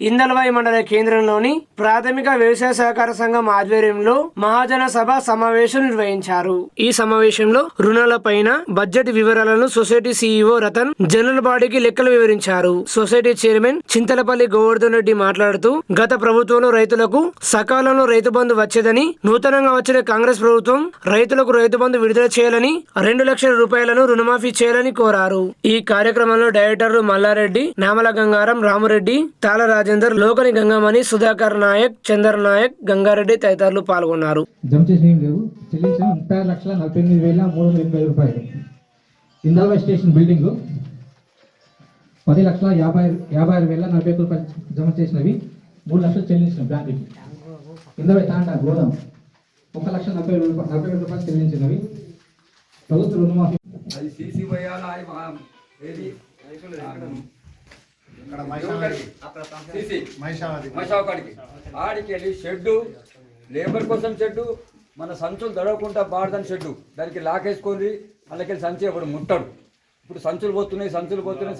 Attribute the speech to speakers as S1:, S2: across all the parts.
S1: ఇందల్వాయి మండల కేంద్రంలోని ప్రాథమిక వ్యవసాయ సహకార సంఘం ఆధ్వర్యంలో మహాజన సభ సమావేశం నిర్వహించారు. ఈ సమావేశంలో రుణాలపైన బడ్జెట్ వివరాలను సొసైటీ సీఈఓ రతన్ జనరల్ బాడీకి లెక్కలు వివరించారు. సొసైటీ చైర్మన్ చింతలపల్లి గోవర్ధన్ రెడ్డి మాట్లాడుతూ గత ప్రభుత్వంలో రైతులకు సకాలంలో రైతు బంధు వచ్చేదని, నూతనంగా వచ్చిన కాంగ్రెస్ ప్రభుత్వం రైతులకు రైతు బంధు విడుదల చేయాలని, 2 లక్షల రూపాయలను రుణమాఫీ చేయాలని కోరారు. ఈ కార్యక్రమంలో డైరెక్టర్లు మల్లారెడ్డి, నామల గంగారం, రామురెడ్డి, తాళ రాజేందర్, లోకని గంగమణి, సుధాకర్ నాయక్, చంద్ర నాయక్, గంగారెడ్డి తదితరులు పాల్గొన్నారు.
S2: ఇందల్వాయి స్టేషన్ బిల్డింగ్ 10,56,40,40 రూపాయలు జమ చేసినవి 3 లక్షలు చెల్లించిన బ్యాంకుకి. ఇందల్వాయి తాండా గోదాం 1,40,40,000 రూపాయలు చెల్లించినవి. ప్రభుత్వ రుణమాఫీ
S3: ఆడికి వెళ్ళి షెడ్డు, లేబర్ కోసం షెడ్డు, మన సంచులు దడవకుండా బాడదని షెడ్డు, దానికి లాకేసుకొని అందుకెళ్ళి సంచి ఇప్పుడు ముట్టాడు. ఇప్పుడు సంచులు పోతున్నాయి,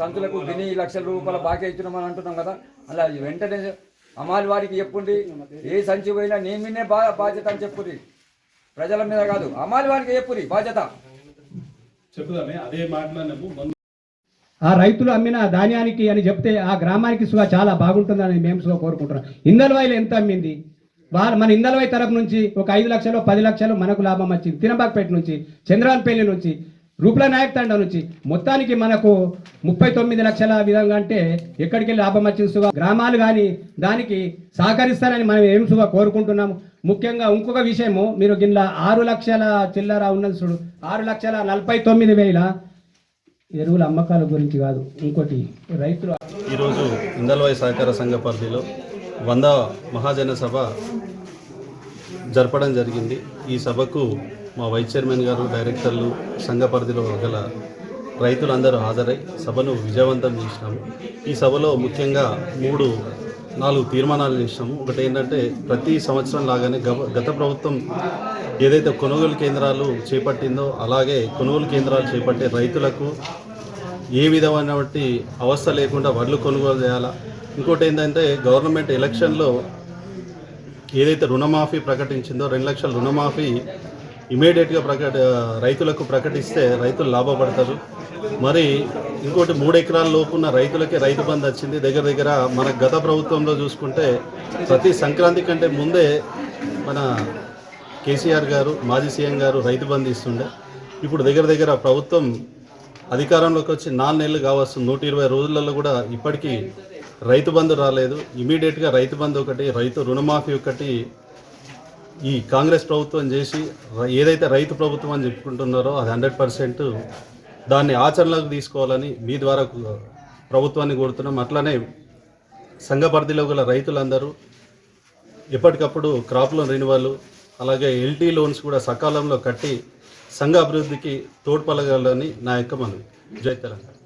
S3: సంచులకు గిని లక్షల రూపాయల బాకీ ఇచ్చినామని అంటున్నాం కదా. అలా వెంటనే అమాలి వారికి చెప్పుండి, ఏ సంచి పోయినా నీ మీదే బాధ్యత అని చెప్పురి, ప్రజల మీద కాదు, అమాలి వారికి చెప్పురి బాధ్యత.
S4: అదే మాట్లాడినాము.
S2: ఆ రైతులు అమ్మిన ధాన్యానికి అని చెప్తే ఆ గ్రామానికి సుగా చాలా బాగుంటుందని మేము సుగా కోరుకుంటున్నాం. ఇందల్వాయిలో ఎంత అమ్మింది మన ఇందల్వాయి తరపు నుంచి ఒక 5 లక్షలు 10 లక్షలు మనకు లాభం వచ్చింది. తినబాగ్పేట నుంచి, చంద్రవాన్పల్లి నుంచి, రూపుల నాయక్ తండ నుంచి మొత్తానికి మనకు 39 లక్షల విధంగా అంటే ఎక్కడికి వెళ్ళి లాభం వచ్చింది సుగా. గ్రామాలు కానీ దానికి సహకరిస్తారని మనం ఏం సుగా కోరుకుంటున్నాము. ముఖ్యంగా ఇంకొక విషయము, మీరు గిట్ల 6 లక్షల చిల్లర ఉన్నది చూడు, 6,49,000 ఎరువుల అమ్మకాల గురించి కాదు, ఇంకోటి రైతులు.
S4: ఈరోజు ఇందల్వాయి సహకార సంఘ పరిధిలో 100వ మహాజన సభ జరపడం జరిగింది. ఈ సభకు మా వైస్ చైర్మన్ గారు, డైరెక్టర్లు, సంఘ పరిధిలో గల రైతులందరూ హాజరై సభను విజయవంతం చేసినాము. ఈ సభలో ముఖ్యంగా 3-4 తీర్మానాలు చేసినాము. ఒకటి ఏంటంటే, ప్రతి సంవత్సరం లాగానే గత ప్రభుత్వం ఏదైతే కొనుగోలు కేంద్రాలు చేపట్టిందో అలాగే కొనుగోలు కేంద్రాలు చేపట్టే రైతులకు ఏ విధమైనటువంటి అవస్థ లేకుండా వడ్లు కొనుగోలు చేయాలా. ఇంకోటి ఏంటంటే, గవర్నమెంట్ ఎలక్షన్లో ఏదైతే రుణమాఫీ ప్రకటించిందో 2 లక్షల రుణమాఫీ ఇమీడియట్గా రైతులకు ప్రకటిస్తే రైతులు లాభపడతారు. మరి ఇంకోటి 3 ఎకరాల లోపున్న రైతులకే రైతు బంధు వచ్చింది. దగ్గర మన గత ప్రభుత్వంలో చూసుకుంటే ప్రతి సంక్రాంతి కంటే ముందే మన కేసీఆర్ గారు, మాజీ సీఎం గారు రైతు బంధు ఇస్తుండే. ఇప్పుడు దగ్గర ప్రభుత్వం అధికారంలోకి వచ్చి 4 నెలలు కావచ్చు, 120 రోజులలో కూడా ఇప్పటికీ రైతు బంధు రాలేదు. ఇమీడియట్గా రైతు బంధు ఒకటి, రైతు రుణమాఫీ ఒకటి ఈ కాంగ్రెస్ ప్రభుత్వం చేసి ఏదైతే రైతు ప్రభుత్వం అని చెప్పుకుంటున్నారో అది 100% దాన్ని ఆచరణలోకి తీసుకోవాలని మీ ద్వారా ప్రభుత్వాన్ని కోరుతున్నాం. అట్లానే సంఘ పరిధిలో గల రైతులందరూ ఎప్పటికప్పుడు క్రాప్ లోన్ రెన్యువల్, అలాగే ఎల్టీ లోన్స్ కూడా సకాలంలో కట్టి సంఘ అభివృద్ధికి తోడ్పడగలని నా యొక్క మనవి. జై తెలంగాణ.